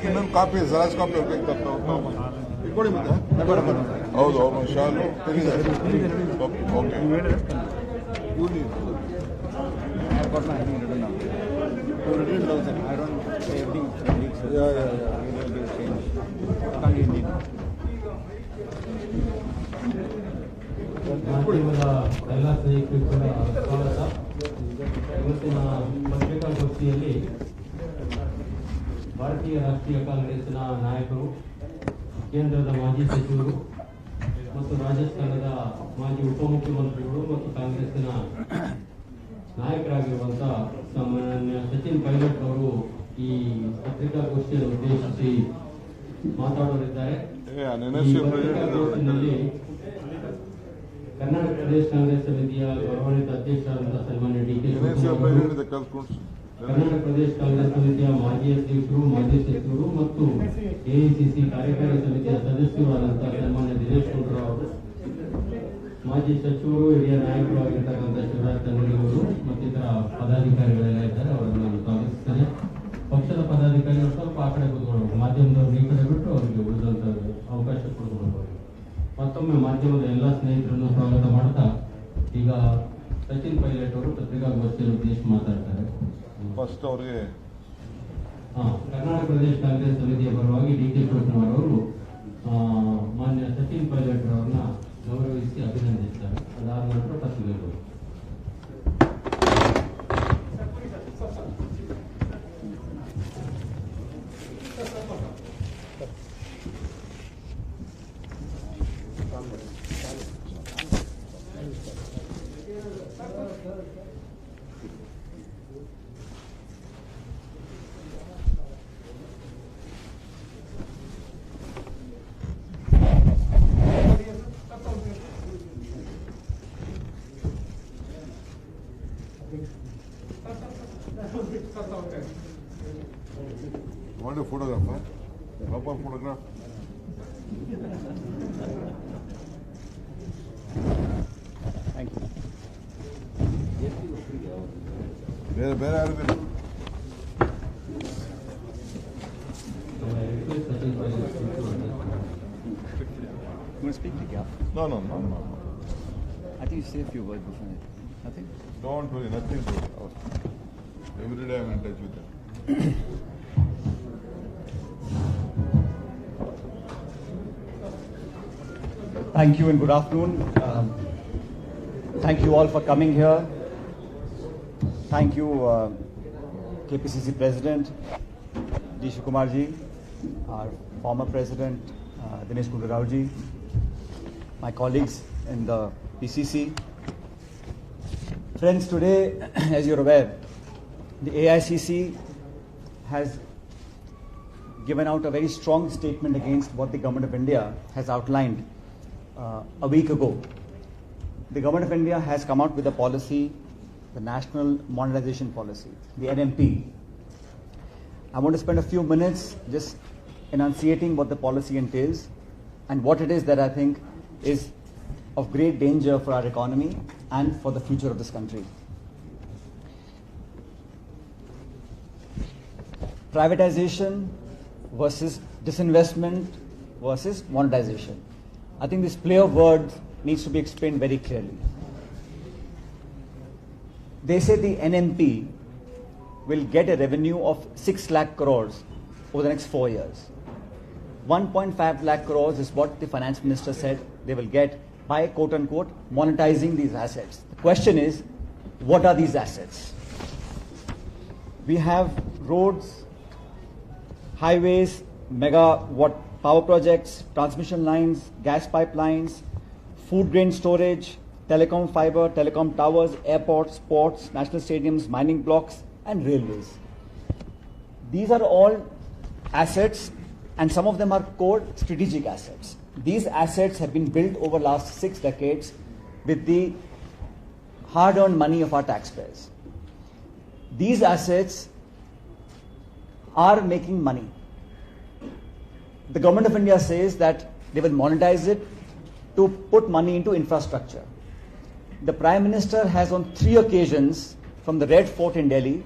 ಇನ್ನೊಂದು copy xerox copy ಇಟ್ಕೊಳ್ಳಿ ಮತ್ತೆ ಹೌದು ಅವ್ರ ಶಾಲು ಓಕೆ ಮಾಧ್ಯಮದ ಎಲ್ಲ ಸ್ನೇಹಿತರಿಗೂ ಕೂಡ ಸ್ವಾಗತ. ಇವತ್ತಿನ ಪತ್ರಿಕಾಗೋಷ್ಠಿಯಲ್ಲಿ ಭಾರತೀಯ ರಾಷ್ಟ್ರೀಯ ಕಾಂಗ್ರೆಸ್ನ ನಾಯಕರು, ಕೇಂದ್ರದ ಮಾಜಿ ಸಚಿವರು ಮತ್ತು ರಾಜಸ್ಥಾನದ ಮಾಜಿ ಉಪಮುಖ್ಯಮಂತ್ರಿಗಳು ಮತ್ತು ಕಾಂಗ್ರೆಸ್ಸಿನ ನಾಯಕರಾಗಿರುವಂತಹ ಸಾಮಾನ್ಯ ಸಚಿನ್ ಪೈಲಟ್ ಅವರು ಈ ಪತ್ರಿಕಾಗೋಷ್ಠಿಯನ್ನು ಉದ್ದೇಶಿಸಿ ಮಾತಾಡಲಿದ್ದಾರೆ. ಪತ್ರಿಕಾಗೋಷ್ಠಿಯಲ್ಲಿ ಕರ್ನಾಟಕ ಪ್ರದೇಶ ಕಾಂಗ್ರೆಸ್ ಸಮಿತಿಯ ಗೌರವಾನ್ವಿತ ಅಧ್ಯಕ್ಷರಾದಂತಹ ಸನ್ಮಾನ್ಯ ಡಿ.ಕೆ. ಕರ್ನಾಟಕ ಪ್ರದೇಶ ಕಾಂಗ್ರೆಸ್ ಸಮಿತಿಯ ಮಾಜಿ ಅಧ್ಯಕ್ಷರು, ಮಾಜಿ ಸಚಿವರು ಮತ್ತು ಎಐಸಿಸಿ ಕಾರ್ಯಕಾರಿ ಸಮಿತಿಯ ಸದಸ್ಯರಾದಂತಹ ಸನ್ಮಾನ್ಯ ದಿನೇಶ್ ಗುಂಡೂರಾವ್ ಅವರು, ಮಾಜಿ ಸಚಿವರು, ಹಿರಿಯ ನಾಯಕರು ಆಗಿರ್ತಕ್ಕಂಥ ಶಿವರಾಜ್ ತಂಗಡಿ ಅವರು ಮತ್ತಿತರ ಪದಾಧಿಕಾರಿಗಳೆಲ್ಲ ಇದ್ದಾರೆ. ಅವರನ್ನು ನಾನು ಸ್ವಾಗತಿಸ್ತೇನೆ. ಪಕ್ಷದ ಪದಾಧಿಕಾರಿಗಳು ಸ್ವಲ್ಪ ಆ ಕಡೆ ಕೂತ್ಕೊಳ್ಬೇಕು, ಮಾಧ್ಯಮದವ್ರು ಈ ಕಡೆ ಬಿಟ್ಟು ಅವರಿಗೆ ಉಳಿದಂತ ಅವಕಾಶ ಕೊಡ್ಕೊಳ್ಬೇಕು. ಮತ್ತೊಮ್ಮೆ ಮಾಧ್ಯಮದ ಎಲ್ಲ ಸ್ನೇಹಿತರನ್ನು ಸ್ವಾಗತ ಮಾಡ್ತಾ ಈಗ ಸಚಿನ್ ಪೈಲಟ್ ಅವರು ಪತ್ರಿಕಾಗೋಷ್ಠಿಯನ್ನು ಉದ್ದೇಶಿಸಿ ಮಾತಾಡ್ತಾರೆ. ಫಸ್ಟ್ ಅವರಿಗೆ ಕರ್ನಾಟಕ ಪ್ರದೇಶ ಕಾಂಗ್ರೆಸ್ ಸಮಿತಿಯ ಪರವಾಗಿ ಡಿ.ಕೆ. ಶಿವಕುಮಾರ್ ಅವರು ಮಾನ್ಯ ಸಚಿನ್ ಪೈಲಟ್ ಅವರನ್ನ ಗೌರವಿಸಿ ಅಭಿನಂದಿಸ್ತಾರೆ. ಅದಾದ ನಂತರ ಪತ್ರಿಕೆಗಳು. Want a photograph? Proper photograph. Thank you. ಬೇರೆ ಯಾರು ಬೇಕು? You want to speak to Gap? No. I think you say a few words before that. Nothing? Don't worry, nothing to do. Every day I'm in touch with them. Thank you and good afternoon. Thank you all for coming here. Thank you, KPCC President D. Shivakumar ji, our former President Dinesh Gundarao ji, my colleagues in the PCC. Friends, today, as you're aware, the AICC has given out a very strong statement against what the Government of India has outlined a week ago. The Government of India has come out with a policy, the National Monetization Policy, the NMP. I want to spend a few minutes just enunciating what the policy entails and what it is that I think is of great danger for our economy and for the future of this country. Privatization versus disinvestment versus monetization. I think this play of words needs to be explained very clearly. They say the NMP will get a revenue of 6 lakh crores over the next 4 years. 1.5 lakh crores is what the finance minister said they will get by quote unquote monetizing these assets. The question is, what are these assets? We have roads, highways, megawatt power projects, transmission lines, gas pipelines, food grain storage, telecom fiber, telecom towers, airports, ports, national stadiums, mining blocks, and railways. These are all assets, and some of them are core strategic assets. These assets have been built over the last 6 decades with the hard-earned money of our taxpayers. These assets are making money. The Government of India says that they will monetize it to put money into infrastructure. the Prime Minister has on 3 occasions from the Red Fort in Delhi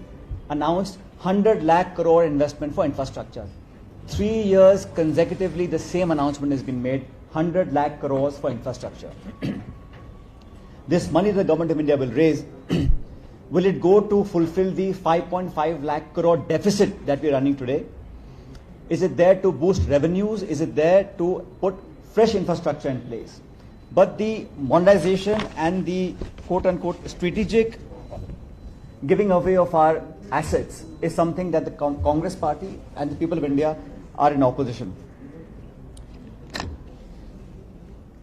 announced 100 lakh crore investment for infrastructure. 3 years consecutively the same announcement has been made, 100 lakh crores for infrastructure. This money the government of India will raise, will it go to fulfill the 5.5 lakh crore deficit that we are running today? Is it there to boost revenues? Is it there to put fresh infrastructure in place? But the modernization and the quote-unquote strategic giving away of our assets is something that the Congress party and the people of India are in opposition.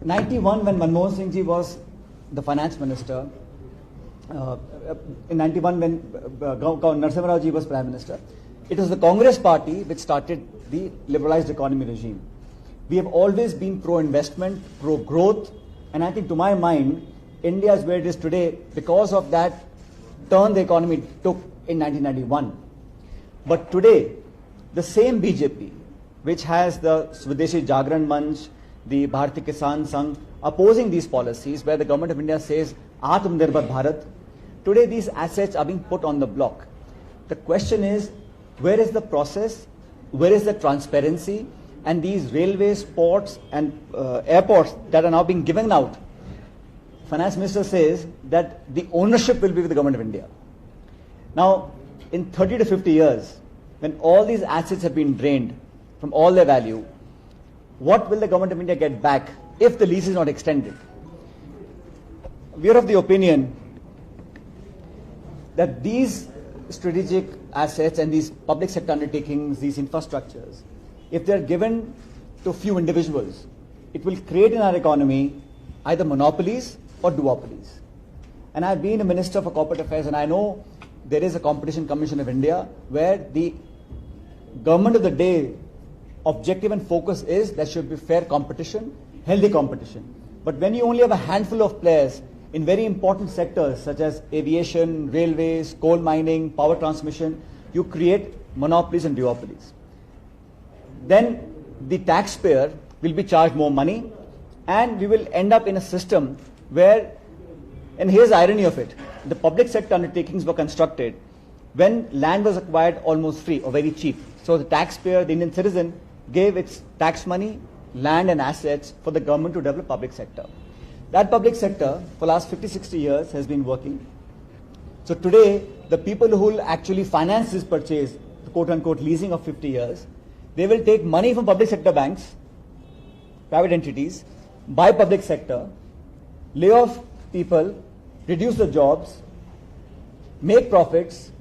91, when Manmohan Singh ji was the finance minister, in 91 when Narasimha Rao ji was prime minister, it was the Congress party which started the liberalized economy regime. We have always been pro-investment, pro-growth, and I think to my mind, India is where it is today because of that turn the economy took in 1991. But today, the same BJP, which has the Swadeshi Jagran Manch, the Bharatiya Kisan Sangh, opposing these policies where the government of India says, Atmanirbhar Bharat, today these assets are being put on the block. The question is, where is the process? Where is the transparency? And these railways, ports and airports that are now being given out, Finance Minister says that the ownership will be with the government of India. Now, in 30 to 50 years, when all these assets have been drained from all their value, what will the government of India get back if the lease is not extended? We are of the opinion that these strategic assets and these public sector undertakings, these infrastructures, if they are given to few individuals, it will create in our economy either monopolies or duopolies. And I've been a Minister for Corporate Affairs and I know there is a Competition Commission of India where the government of the day objective and focus is there should be fair competition, healthy competition. But when you only have a handful of players in very important sectors such as aviation, railways, coal mining, power transmission, you create monopolies and duopolies. Then the taxpayer will be charged more money and we will end up in a system where, and here's the irony of it, the public sector undertakings were constructed when land was acquired almost free or very cheap. So the taxpayer, the Indian citizen, gave its tax money, land and assets for the government to develop public sector. That public sector for the last 50-60 years has been working. So today, the people who will actually finance this purchase, the quote-unquote leasing of 50 years, they will take money from public sector banks, private entities, buy public sector, lay off people, reduce the jobs, make profits,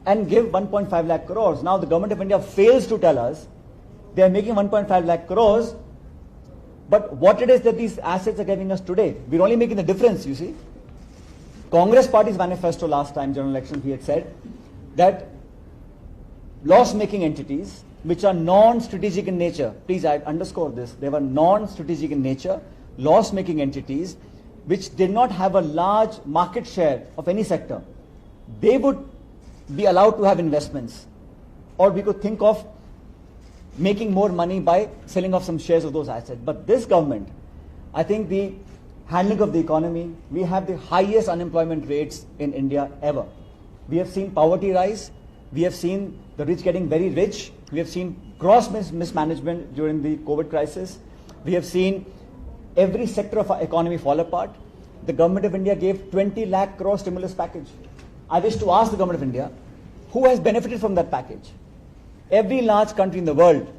and give 1.5 lakh crores. Now the government of India fails to tell us they are making 1.5 lakh crores, but what it is that these assets are giving us today. We're only making the difference, you see. Congress party's manifesto last time, general elections, we had said that loss-making entities, which are non-strategic in nature, please I underscore this, they were non-strategic in nature, loss-making entities, which did not have a large market share of any sector, they would be allowed to have investments. Or we could think of making more money by selling off some shares of those assets. But this government, I think the handling of the economy, we have the highest unemployment rates in India ever. We have seen poverty rise, we have seen the rich getting very rich, we have seen gross mismanagement during the COVID crisis, we have seen every sector of our economy fall apart. The government of India gave 20 lakh crore stimulus package. I wish to ask the government of India, who has benefited from that package? Every large country in the world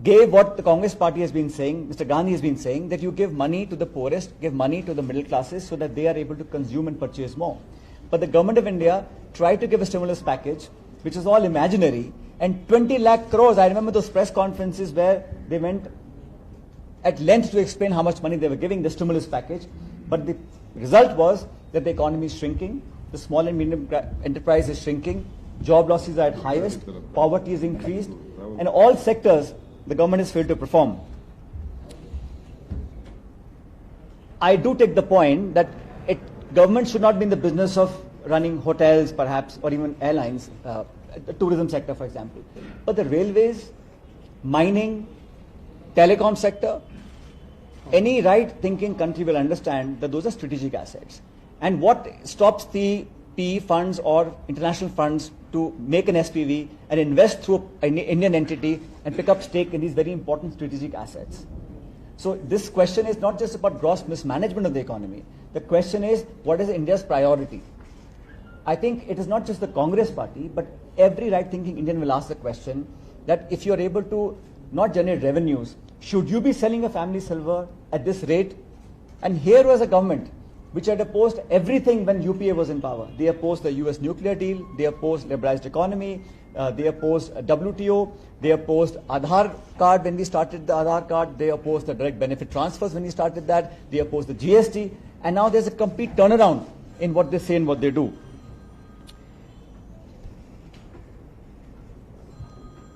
gave what the Congress party has been saying, Mr. Gandhi has been saying, that you give money to the poorest, give money to the middle classes so that they are able to consume and purchase more. But the government of India tried to give a stimulus package, which is all imaginary, and 20 lakh crores, I remember those press conferences where they went at length to explain how much money they were giving the stimulus package, but the result was that the economy is shrinking, the small and medium enterprise is shrinking, job losses are at highest, poverty is increased, and all sectors the government has failed to perform. I do take the point that government should not be in the business of running hotels perhaps or even airlines, the tourism sector for example. But the railways, mining, telecom sector, any right thinking country will understand that those are strategic assets. And what stops the PE funds or international funds to make an SPV and invest through an Indian entity and pick up stake in these very important strategic assets? So this question is not just about gross mismanagement of the economy. The question is, what is India's priority? I think it is not just the Congress party, but every right-thinking Indian will ask the question that if you are able to not generate revenues, should you be selling a family silver at this rate? And here was a government which had opposed everything when UPA was in power. They opposed the US nuclear deal, they opposed liberalized economy, they opposed WTO, they opposed Aadhaar card when we started the Aadhaar card, they opposed the direct benefit transfers when we started that, they opposed the GST, and now there's a complete turnaround in what they say and what they do.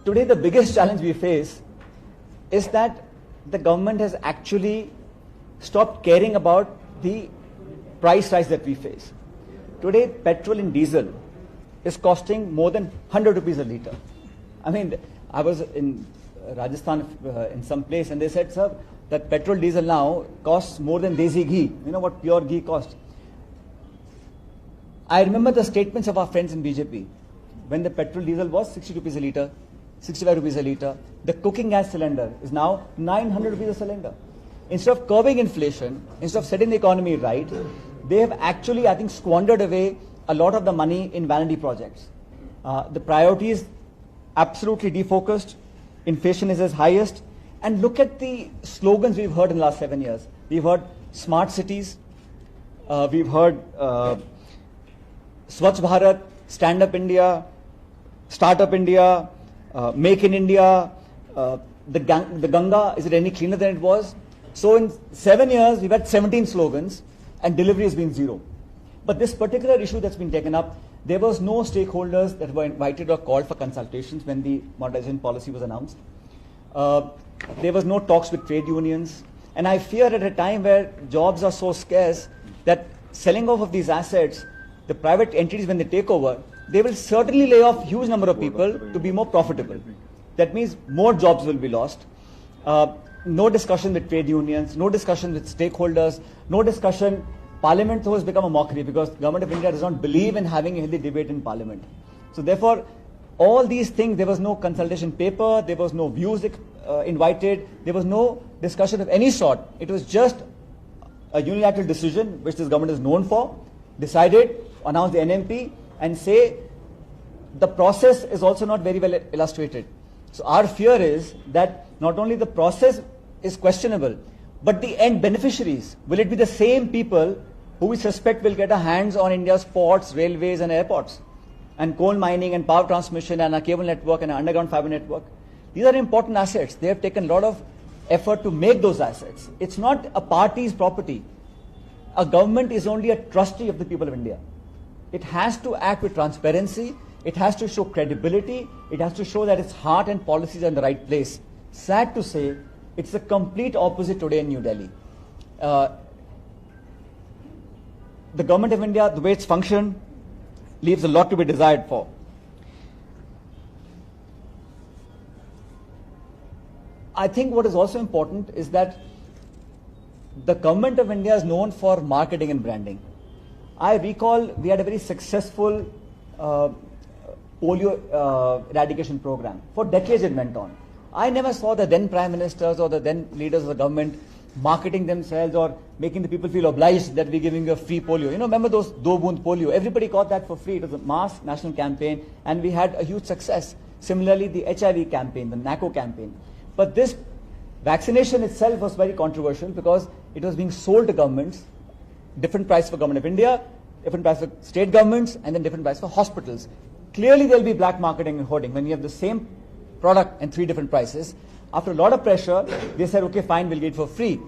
Today the biggest challenge we face is that the government has actually stopped caring about the price rise that we face. Today petrol and diesel is costing more than 100 rupees a litre. I mean, I was in Rajasthan in some place and they said, sir, that petrol diesel now costs more than desi ghee. You know what pure ghee costs? I remember the statements of our friends in BJP when the petrol diesel was 60 rupees a litre, 65 rupees a litre. The cooking gas cylinder is now 900 rupees a cylinder. Instead of curbing inflation, instead of setting the economy right, they have actually, I think, squandered away a lot of the money in vanity projects. The priority is absolutely defocused. Inflation is its highest. And look at the slogans we've heard in the last 7 years. We've heard smart cities. We've heard Swachh Bharat, Stand Up India, Start Up India, Make in India. The Ganga, is it any cleaner than it was? So in 7 years, we've had 17 slogans and delivery has been zero. But this particular issue that's been taken up, there was no stakeholders that were invited or called for consultations when the modernization policy was announced. There was no talks with trade unions. And I fear at a time where jobs are so scarce that selling off of these assets, the private entities, when they take over, they will certainly lay off huge number of people to be more profitable. That means more jobs will be lost. No discussion with trade unions, no discussion with stakeholders, no discussion. Parliament has become a mockery because the government of India does not believe in having a healthy debate in Parliament. So therefore, all these things, there was no consultation paper, there was no views invited, there was no discussion of any sort. It was just a unilateral decision, which this government is known for, decided, announced the NMP, and say the process is also not very well illustrated. So our fear is that not only the process is questionable, but the end beneficiaries, will it be the same people who we suspect will get a hands on India's ports, railways and airports, and coal mining and power transmission and a cable network and an underground fiber network? These are important assets. They have taken a lot of effort to make those assets. It's not a party's property. A government is only a trustee of the people of India. It has to act with transparency. It has to show credibility. It has to show that its heart and policies are in the right place. Sad to say, it's the complete opposite today in New Delhi. The government of India, the way it's functioned, leaves a lot to be desired for. I think what is also important is that the government of India is known for marketing and branding. I recall we had a very successful polio eradication program. For decades it went on. I never saw the then prime ministers or the then leaders of the government marketing themselves or making the people feel obliged that we're giving you a free polio. You know, remember those Do Boond polio? Everybody got that for free. It was a mass national campaign and we had a huge success. Similarly, the HIV campaign, the NACO campaign. But this vaccination itself was very controversial because it was being sold to governments, different price for government of India, different price for state governments, and then different price for hospitals. Clearly there will be black marketing and hoarding when you have the same product and 3 different prices. After a lot of pressure, they said, okay, fine, we'll get it for free.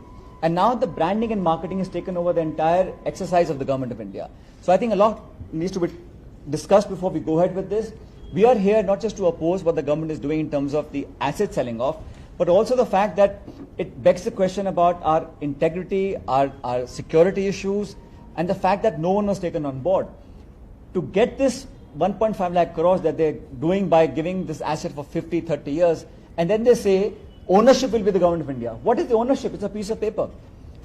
And now the branding and marketing has taken over the entire exercise of the government of India. So I think a lot needs to be discussed before we go ahead with this. We are here not just to oppose what the government is doing in terms of the asset selling off, but also the fact that it begs the question about our integrity, our security issues, and the fact that no one was taken on board. To get this 1.5 lakh crores that they're doing by giving this asset for 50, 30 years, and then they say ownership will be the government of India. What is the ownership? It's a piece of paper.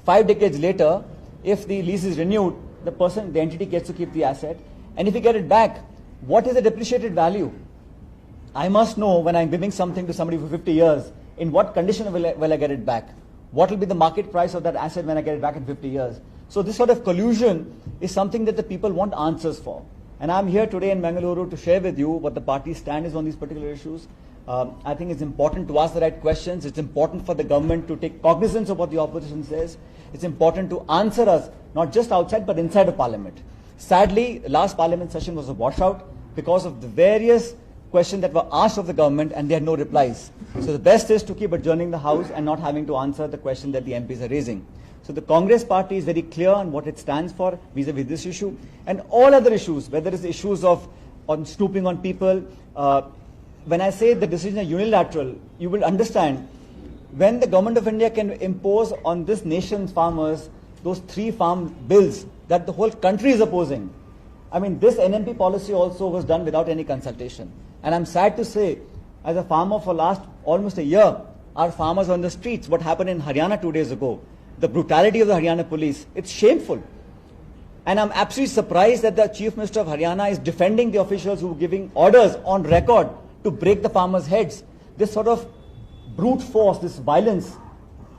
5 decades later, if the lease is renewed, the entity gets to keep the asset. And if you get it back, what is the depreciated value? I must know when I'm giving something to somebody for 50 years, in what condition will I get it back? What will be the market price of that asset when I get it back in 50 years? So this sort of collusion is something that the people want answers for. And I'm here today in Mangaluru to share with you what the party's stand is on these particular issues. I think it's important to ask the right questions. It's important for the government to take cognizance of what the opposition says. It's important to answer us, not just outside, but inside of Parliament. Sadly, the last Parliament session was a washout because of the various questions that were asked of the government and they had no replies. So the best is to keep adjourning the House and not having to answer the question that the MPs are raising. So the Congress party is very clear on what it stands for vis-a-vis this issue and all other issues, whether it's issues of on snooping on people. When I say the decision is unilateral, you will understand when the government of India can impose on this nation's farmers those 3 farm bills that the whole country is opposing. I mean, this NMP policy also was done without any consultation. And I'm sad to say, as a farmer for last almost a year, our farmers are on the streets. What happened in Haryana 2 days ago, the brutality of the Haryana police, it's shameful. And I'm absolutely surprised that the Chief Minister of Haryana is defending the officials who are giving orders on record to break the farmers' heads. This sort of brute force, this violence,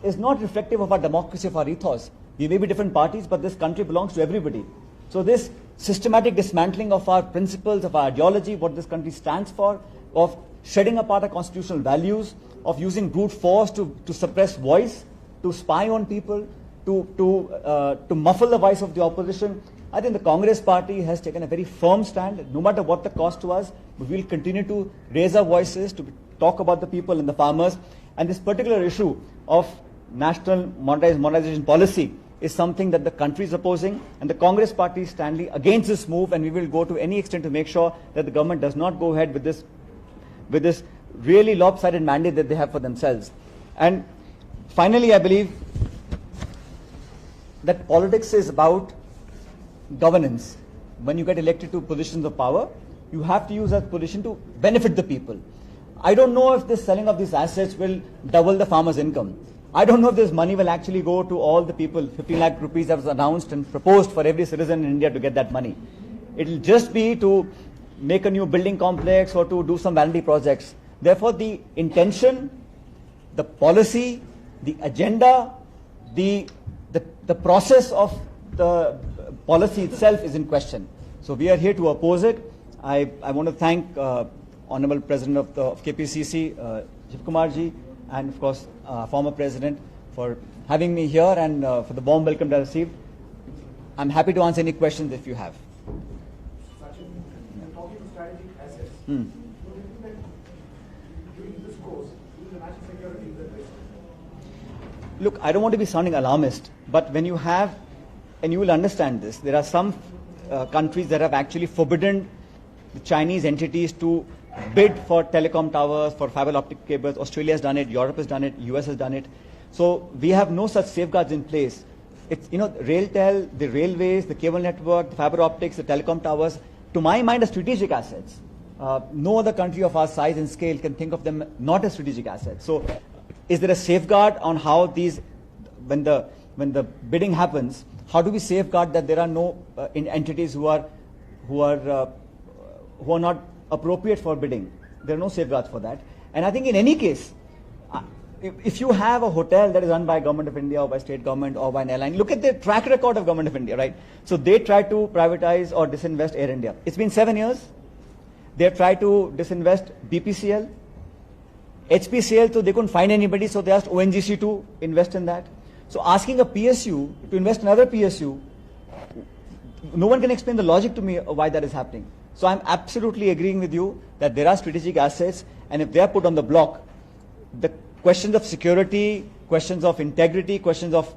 is not reflective of our democracy, of our ethos. We may be different parties, but this country belongs to everybody. So this systematic dismantling of our principles, of our ideology, what this country stands for, of shedding apart our constitutional values, of using brute force to suppress voice, to spy on people, to muffle the voice of the opposition. I think the Congress party has taken a very firm stand. No matter what the cost to us, we will continue to raise our voices, to talk about the people and the farmers. And this particular issue of national monetization policy is something that the country is opposing, and the Congress party is standing against this move, and we will go to any extent to make sure that the government does not go ahead with this really lopsided mandate that they have for themselves. And finally, I believe that politics is about governance. When you get elected to positions of power, you have to use that position to benefit the people. I don't know if this selling of these assets will double the farmer's income. I don't know if this money will actually go to all the people. 15 lakh rupees that was announced and proposed for every citizen in India to get that money. It will just be to make a new building complex or to do some vanity projects. Therefore, the intention, the policy, the agenda, the process of the policy itself is in question. So we are here to oppose it. I want to thank Honorable President of KPCC, Shiv Kumar ji, and of course former President for having me here and for the warm welcome that I received. I'm happy to answer any questions if you have. Sachin, you're talking to strategic assets. Do you think that during this course, the national security is at risk? Look, I don't want to be sounding alarmist, but when you have, and you will understand this, there are some countries that have actually forbidden the Chinese entities to bid for telecom towers, for fiber optic cables. Australia has done it, Europe has done it, US has done it. So we have no such safeguards in place. It's, RailTel, the railways, the cable network, the fiber optics, the telecom towers, to my mind, are strategic assets. No other country of our size and scale can think of them not as strategic assets. So is there a safeguard on how these, when the bidding happens, how do we safeguard that there are no entities who are not appropriate for bidding? There are no safeguards for that. And I think in any case, if you have a hotel that is run by Government of India or by state government or by an airline, look at the track record of Government of India, right? So they tried to privatize or disinvest Air India. It's been 7 years. They have tried to disinvest BPCL. HPCL, so they couldn't find anybody, so they asked ONGC to invest in that. So asking a PSU to invest in another PSU, no one can explain the logic to me of why that is happening. So I'm absolutely agreeing with you that there are strategic assets, and if they are put on the block, the questions of security, questions of integrity, questions of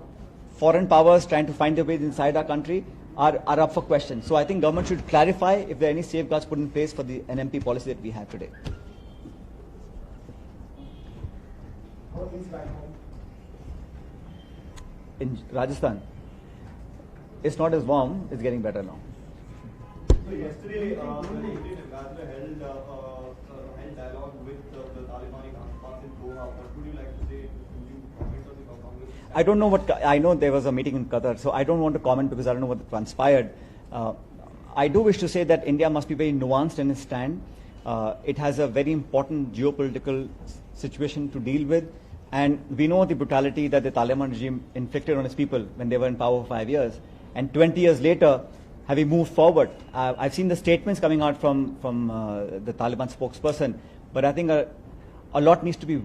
foreign powers trying to find their ways inside our country are up for question. So I think government should clarify if there are any safeguards put in place for the NMP policy that we have today. How are things back home? In Rajasthan, it's not as warm, it's getting better now. So yesterday, the President Ambassador held dialogue with the Taliban counterparts in Doha. What would you like to say? Would you comment on the Congress? I don't know I know there was a meeting in Qatar, so I don't want to comment because I don't know what transpired. I do wish to say that India must be very nuanced in its stand. It has a very important geopolitical situation to deal with, and we know the brutality that the Taliban regime inflicted on its people when they were in power for 5 years. And 20 years later, have we moved forward? I've seen the statements coming out from the Taliban spokesperson, but I think a lot needs to be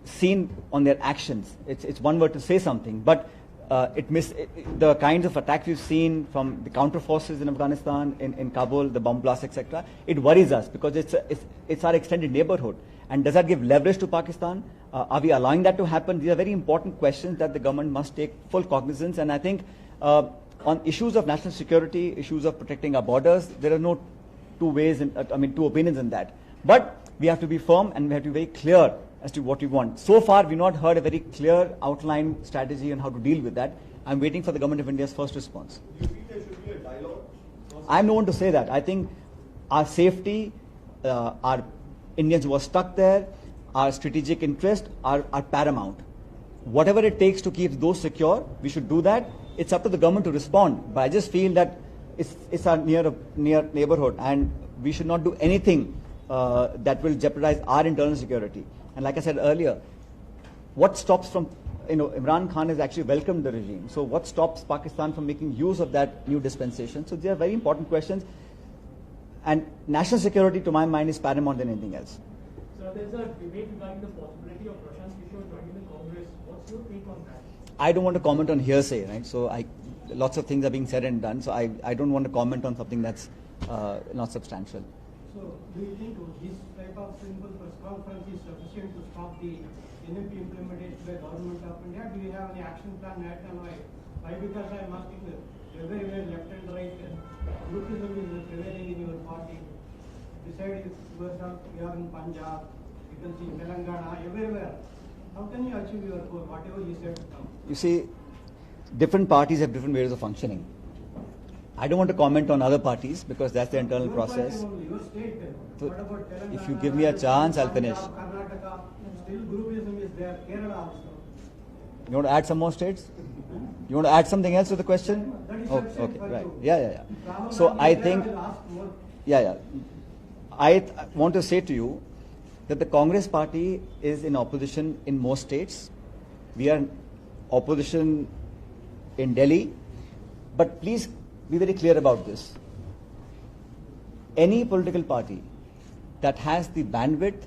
seen on their actions. It's one word to say something, but the kinds of attacks we've seen from the counter forces in Afghanistan, in Kabul, the bomb blasts, etc., it worries us because it's our extended neighborhood. And does that give leverage to Pakistan? Are we allowing that to happen? These are very important questions that the government must take full cognizance. And I think on issues of national security, issues of protecting our borders, there are no two opinions in that. But we have to be firm and we have to be very clear as to what we want. So far, we've not heard a very clear outline strategy on how to deal with that. I'm waiting for the government of India's first response. Do you think there should be a dialogue? I'm no one to say that. I think our safety, our Indians who are stuck there, our strategic interest are paramount. Whatever it takes to keep those secure, we should do that. It's up to the government to respond. But I just feel that it's our near neighborhood, and we should not do anything that will jeopardize our internal security. And like I said earlier, what stops from, Imran Khan has actually welcomed the regime. So what stops Pakistan from making use of that new dispensation? So they are very important questions. And national security, to my mind, is paramount than anything else. So there's a debate regarding the possibility of Prashant Kishore joining the Congress. What's your take on that? I don't want to comment on hearsay, right? So lots of things are being said and done. So I don't want to comment on something that's not substantial. So, do you think this type of simple press conference is sufficient to stop the NMP implementation by government of India? Do you have any action plan yet, and why? Why? Because I am asking everywhere left and right, groupism is prevailing in your party. Besides yourself, you are in Punjab, you can see Telangana, everywhere. How can you achieve your goal, whatever you said? You see, different parties have different ways of functioning. I don't want to comment on other parties because that's the internal process. Your state, So what about Telangana? if you give me a chance, I'll finish. Karnataka, still groupism is there, Kerala also. You want to add some more states? You want to add something else to the question? That is Oh, sufficient okay, for right. you. Yeah. Rahul So Gandhi I there, think, will ask more. yeah. I want to say to you that the Congress party is in opposition in most states. We are in opposition in Delhi. But please be very clear about this. Any political party that has the bandwidth,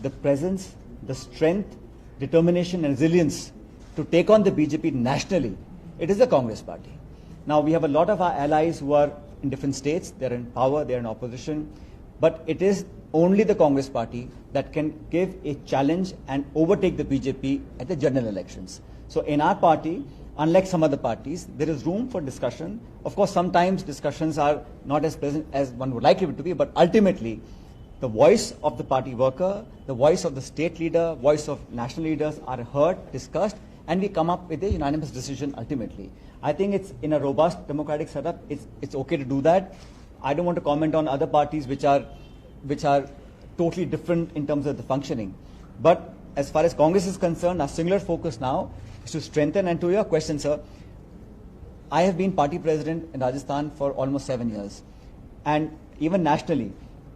the presence, the strength, determination and resilience to take on the BJP nationally, it is the Congress party. Now we have a lot of our allies who are in different states, they're in power, they're in opposition, but it is only the Congress party that can give a challenge and overtake the BJP at the general elections. So in our party, unlike some other parties, there is room for discussion. Of course, sometimes discussions are not as pleasant as one would like it to be, but ultimately, the voice of the party worker, the voice of the state leader, voice of national leaders are heard, discussed, and we come up with a unanimous decision ultimately. I think it's in a robust democratic setup, it's okay to do that. I don't want to comment on other parties which are totally different in terms of the functioning. But as far as Congress is concerned, our singular focus now is to strengthen. And to your question, sir, I have been party president in Rajasthan for almost 7 years. And even nationally,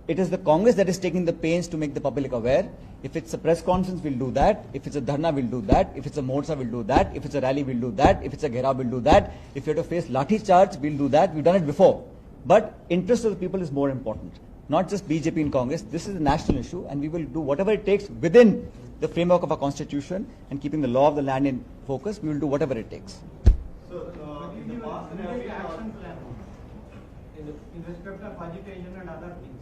it is the Congress that is taking the pains to make the public aware. If it's a press conference, we'll do that. If it's a dharna, we'll do that. If it's a morcha, we'll do that. If it's a rally, we'll do that. If it's a ghera, we'll do that. If you have to face lathi charge, we'll do that. We've done it before. But interest of the people is more important. Not just BJP in Congress. This is a national issue, and we will do whatever it takes within the framework of our constitution and keeping the law of the land in focus. We will do whatever it takes. So, in the past, there have Immediate been action plan in respect of agitation and other things.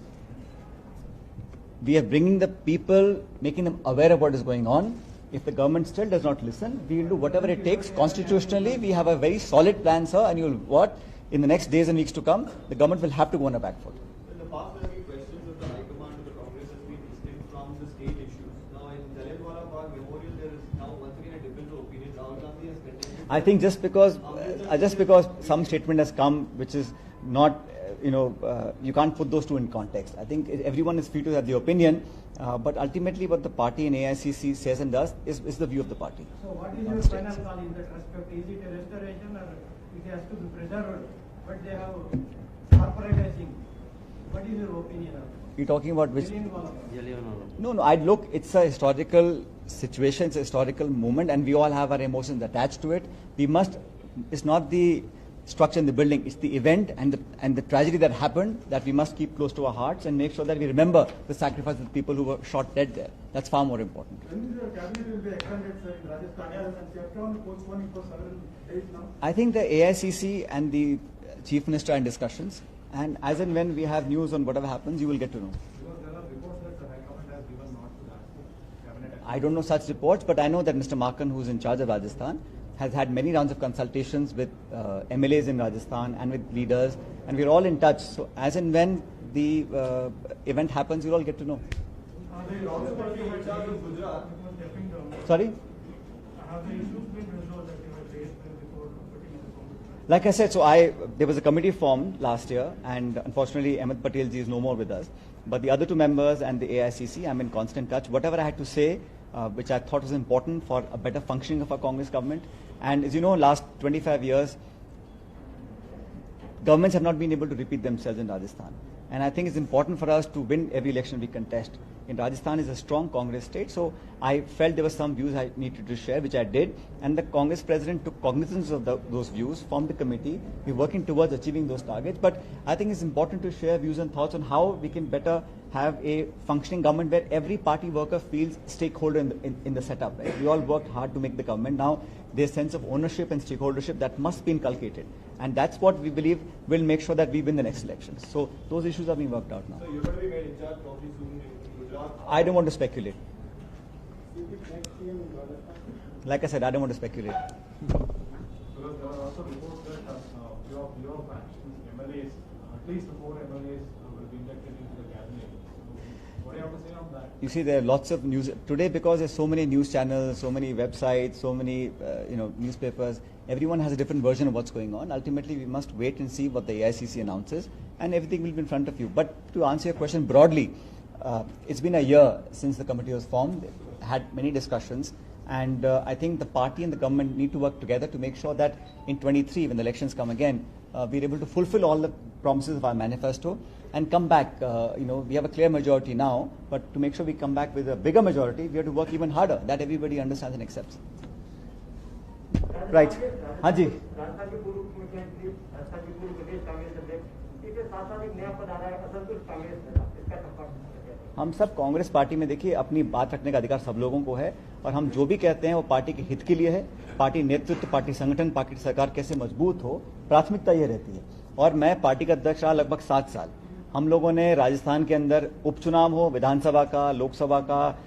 We are bringing the people, making them aware of what is going on. If the government still does not listen, we will do whatever it takes. Constitutionally, we have a very solid plan, sir, and you will what? In the next days and weeks to come, the government will have to go on a back foot. in the past, there have been questions that the High Command of the Congress has been distinct from the state issues. Now, in Jallianwala Bagh Memorial, there is now once again a difference of opinion. Rahul Gandhi has contended. I think just because some statement has come which is not you can't put those two in context. I think everyone is free to have the opinion, but ultimately what the party and AICC says and does is the view of the party. So what is your final call in that respect? Is it a restoration or it has to be preserved? But they have corporatizing. What is your opinion on it? You're talking about which? Jallianwala. No, I'd look, it's a historical situation, it's a historical moment, and we all have our emotions attached to it. It's not the structure in the building, it's the event and the tragedy that happened that we must keep close to our hearts and make sure that we remember the sacrifice of the people who were shot dead there. That's far more important. When your cabinet will be extended, sir, in Rajasthan? And kept on postponing for several days now. I think the AICC and the Chief Minister are in discussions, and as and when we have news on whatever happens, you will get to know. Because there are reports that the High Command has given not to the cabinet. I don't know such reports, but I know that Mr. Markan, who's in charge of Rajasthan, has had many rounds of consultations with MLAs in Rajasthan and with leaders, and we're all in touch. So as and when the event happens, you'll all get to know. They also want to in charge of Gujarat. Sorry? Have the issues been resolved that you had raised before putting in the committee? Like I said, there was a committee formed last year, and unfortunately Ahmed Patel ji is no more with us. But the other two members and the AICC, I'm in constant touch. Whatever I had to say, which I thought was important for a better functioning of our Congress government. And as you know, last 25 years, governments have not been able to repeat themselves in Rajasthan. And I think it's important for us to win every election we contest. In Rajasthan is a strong Congress state, so I felt there were some views I needed to share, which I did. And the Congress president took cognizance of those views, formed a committee. We're working towards achieving those targets. But I think it's important to share views and thoughts on how we can better have a functioning government where every party worker feels stakeholder in the setup. Right? We all worked hard to make the government. Now there's a sense of ownership and stakeholdership that must be inculcated. And that's what we believe will make sure that we win the next elections. So those issues are being worked out now. So you're going to be made in charge probably soon in Gujarat. I don't want to speculate. Like I said, I don't want to speculate. Because there are also reports that your factions, MLAs, at least 4 MLAs will be inducted into the cabinet. So what do you have to say on that? You see, there are lots of news today because there's so many news channels, so many websites, so many newspapers. Everyone has a different version of what's going on. Ultimately, we must wait and see what the AICC announces, and everything will be in front of you. But to answer your question broadly, it's been a year since the committee was formed. Had many discussions, and I think the party and the government need to work together to make sure that in 23, when the elections come again, we're able to fulfill all the promises of our manifesto and come back. We have a clear majority now, but to make sure we come back with a bigger majority, we have to work even harder. That everybody understands and accepts. Right. Haji. Rajasthan के पूर्व मुख्यमंत्री राजस्थान के पूर्व प्रदेश कांग्रेस अध्यक्ष इसके साथ साथ एक नया पद आ रहा है असंतुष्ट कांग्रेस नेता इसका संपर्क हम सब कांग्रेस पार्टी में देखिए अपनी बात रखने का अधिकार सब लोगों को है और हम जो भी कहते हैं वो पार्टी के हित के लिए है। पार्टी नेतृत्व, पार्टी संगठन, पार्टी सरकार कैसे मजबूत हो, प्राथमिकता ये रहती है। और मैं पार्टी का अध्यक्ष रहा लगभग 7 साल। हम लोगों ने राजस्थान के अंदर उपचुनाव हो, विधानसभा का, लोकसभा का,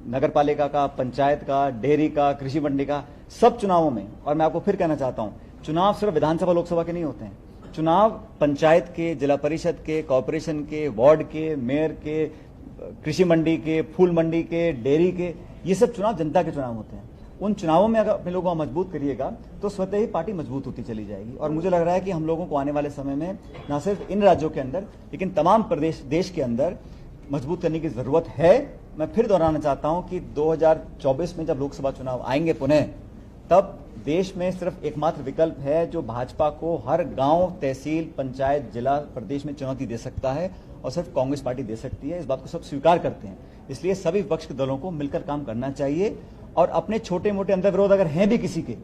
नगरपालिका का, पंचायत का, डेयरी का, कृषि मंडी का, सब चुनावों में, और मैं आपको फिर कहना चाहता हूं, चुनाव सिर्फ विधानसभा लोकसभा के नहीं होते हैं। चुनाव पंचायत के, जिला परिषद के, कॉर्पोरेशन के, वार्ड के, मेयर के, कृषि मंडी के, फूल मंडी के, डेयरी के, ये सब चुनाव जनता के चुनाव होते हैं। उन चुनावों में अगर अपने लोगों को मजबूत करिएगा तो स्वतः ही पार्टी मजबूत होती चली जाएगी। और मुझे लग रहा है कि हम लोगों को आने वाले समय में न सिर्फ इन राज्यों के अंदर लेकिन तमाम देश के अंदर मजबूत करने की जरूरत है। मैं फिर दोहराना चाहता हूं कि 2024 में जब लोकसभा चुनाव आएंगे पुनः, तब देश में सिर्फ एकमात्र विकल्प है जो भाजपा को हर गांव, तहसील, पंचायत, जिला, प्रदेश में चुनौती दे सकता है, और सिर्फ कांग्रेस पार्टी दे सकती है। इस बात को सब स्वीकार करते हैं। इसलिए सभी विपक्ष के दलों को मिलकर काम करना चाहिए और अपने छोटे मोटे अंतर विरोध अगर हैं भी किसी के,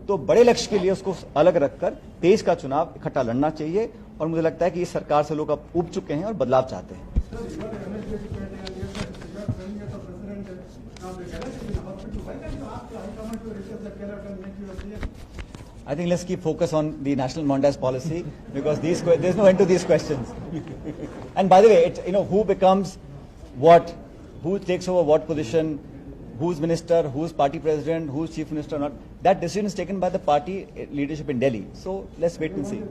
तो बड़े लक्ष्य के लिए उसको अलग रखकर तेज का चुनाव इकट्ठा लड़ना चाहिए। और मुझे लगता है कि इस सरकार से लोग अब ऊब चुके हैं और बदलाव चाहते हैं। I think let's keep focus on the national monetary policy because there's no end to these questions. And by the way, who becomes what, who takes over what position, who's minister, who's party president, who's chief minister, not that decision is taken by the party leadership in Delhi. So let's wait and see.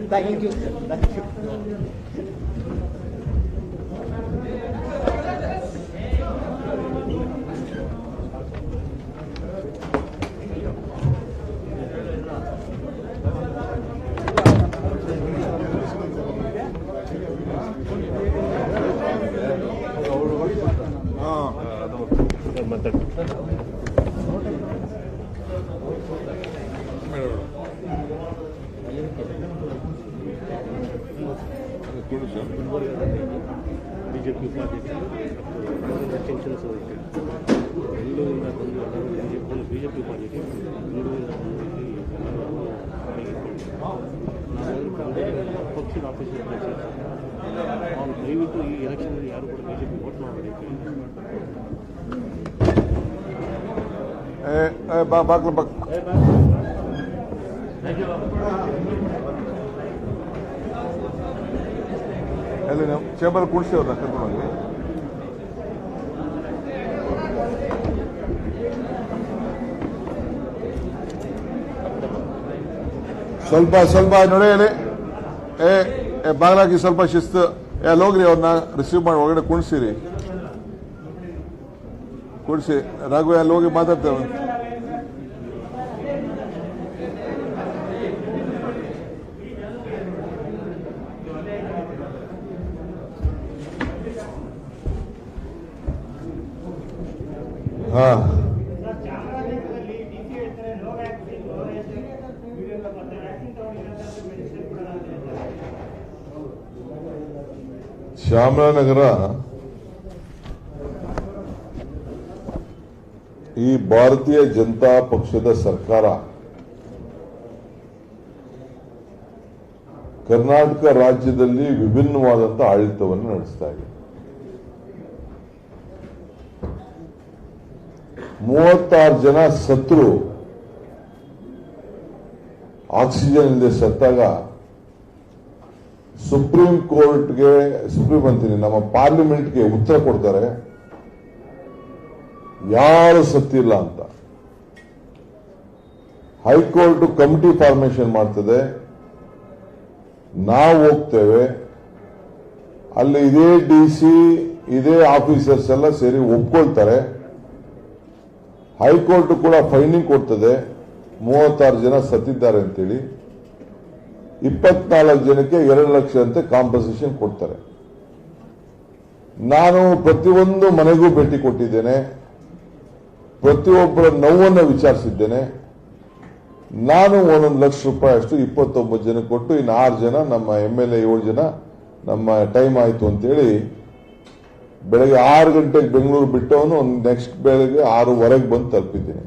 Thank you. Thank you. ಕೂಡಿಸು. BJP ಉಪಾಧ್ಯಕ್ಷ tensions ಬೆಂಗಳೂರಿಂದ ಬಂದು ಎಲ್ಲರೂ BJP ಉಪಾಧ್ಯಕ್ಷ ಬೆಂಗಳೂರಿಂದ ಬಂದು ಇಲ್ಲಿ ನಾವು ಪಕ್ಷದ ಆಫೀಸರ್ ಅವ್ರು ದಯವಿಟ್ಟು ಈ ಎಲೆಕ್ಷನಲ್ಲಿ ಯಾರು ಕೂಡ ಬಿಜೆಪಿ ವೋಟ್ ಮಾಡಬೇಡಿ ಅಂತ ಬಾಕ್ಲ ಬಾಕ್ ಅಲ್ಲಿ ನಾವು ಚೇಂಬರ್ ಕೂಡಿಸಿ ಅವ್ರನ್ನ ಕರ್ಕೊಂಡು ಹೋಗಿ. ಸ್ವಲ್ಪ ನೋಡಿ ಹೇಳಿ. ಬಾಗ್ಲಾಕಿ ಸ್ವಲ್ಪ ಶಿಸ್ತು. ಹೋಗ್ರಿ, ಅವ್ರನ್ನ ರಿಸೀವ್ ಮಾಡಿ ಒಳಗಡೆ ಕುಣಿಸಿರಿ. ಕುಣಿಸಿ ರಾಘವ ಅಲ್ಲಿ ಹೋಗಿ ಮಾತಾಡ್ತೇವೆ. ಹಾ, ಚಾಮರಾಜನಗರ ಈ ಭಾರತೀಯ ಜನತಾ ಪಕ್ಷದ ಸರ್ಕಾರ ಕರ್ನಾಟಕ ರಾಜ್ಯದಲ್ಲಿ ವಿಭಿನ್ನವಾದಂತಹ ಆಡಳಿತವನ್ನು ನಡೆಸ್ತಾ ಇದೆ. 36 ಜನ ಸತ್ರು, ಆಕ್ಸಿಜನ್ ಇಲ್ಲದೆ ಸತ್ತಾಗ ಸುಪ್ರೀಂ ಕೋರ್ಟ್ಗೆ, ನಮ್ಮ ಪಾರ್ಲಿಮೆಂಟ್ಗೆ ಉತ್ತರ ಕೊಡ್ತಾರೆ ಯಾರು ಸತ್ತಿಲ್ಲ ಅಂತ. ಹೈಕೋರ್ಟ್ ಕಮಿಟಿ ಫಾರ್ಮೇಶನ್ ಮಾಡ್ತದೆ, ನಾವು ಹೋಗ್ತೇವೆ, ಅಲ್ಲಿ ಇದೇ ಡಿಸಿ ಇದೇ ಆಫೀಸರ್ಸ್ ಎಲ್ಲ ಸೇರಿ ಒಪ್ಕೊಳ್ತಾರೆ. ಹೈಕೋರ್ಟ್ ಕೂಡ ಫೈನಿಂಗ್ ಕೊಡ್ತದೆ 36 ಜನ ಸತ್ತಿದ್ದಾರೆ ಅಂತೇಳಿ. 24 ಜನಕ್ಕೆ 2 ಲಕ್ಷ ಅಂತ ಕಾಂಪನ್ಸೇಷನ್ ಕೊಡ್ತಾರೆ. ನಾನು ಪ್ರತಿಯೊಂದು ಮನೆಗೂ ಭೇಟಿ ಕೊಟ್ಟಿದ್ದೇನೆ, ಪ್ರತಿಯೊಬ್ಬರ ನೋವನ್ನು ವಿಚಾರಿಸಿದ್ದೇನೆ. ನಾನು 1 ಲಕ್ಷ ರೂಪಾಯಿ ಅಷ್ಟು 29 ಜನ ಕೊಟ್ಟು ಇನ್ನು 6 ಜನ ನಮ್ಮ MLA 7 ಜನ ನಮ್ಮ ಟೈಮ್ ಆಯ್ತು ಅಂತೇಳಿ ಬೆಳಗ್ಗೆ 6 ಗಂಟೆಗೆ ಬೆಂಗಳೂರು ಬಿಟ್ಟವನು ನೆಕ್ಸ್ಟ್ ಬೆಳಗ್ಗೆ 6:15 ಬಂದು ತಲುಪಿದ್ದೇನೆ.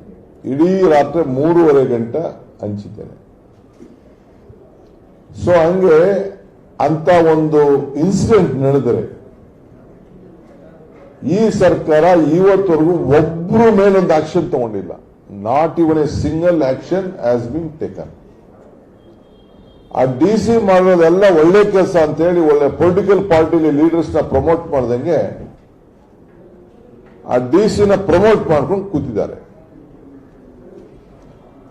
ಇಡೀ ರಾತ್ರಿ 3:30 ಗಂಟೆ ಹಂಚಿದ್ದೇನೆ. ಸೊ ಹಂಗೆ ಅಂತ ಒಂದು ಇನ್ಸಿಡೆಂಟ್ ನಡೆದರೆ ಈ ಸರ್ಕಾರ ಇವತ್ತವರೆಗೂ ಒಬ್ಬರ ಮೇಲೊಂದು ಆಕ್ಷನ್ ತಗೊಂಡಿಲ್ಲ. Not even A single action has been taken. ಆ ಡಿಸಿ ಮಾಡೋದೆಲ್ಲ ಒಳ್ಳೆ ಕೆಲಸ ಅಂತ ಹೇಳಿ ಒಳ್ಳೆ ಪೊಲಿಟಿಕಲ್ ಪಾರ್ಟಿಲಿ ಲೀಡರ್ಸ್ ನ ಪ್ರಮೋಟ್ ಮಾಡ್ದಂಗೆ ಆ ಡಿಸಿನ ಪ್ರಮೋಟ್ ಮಾಡ್ಕೊಂಡು ಕೂತಿದ್ದಾರೆ.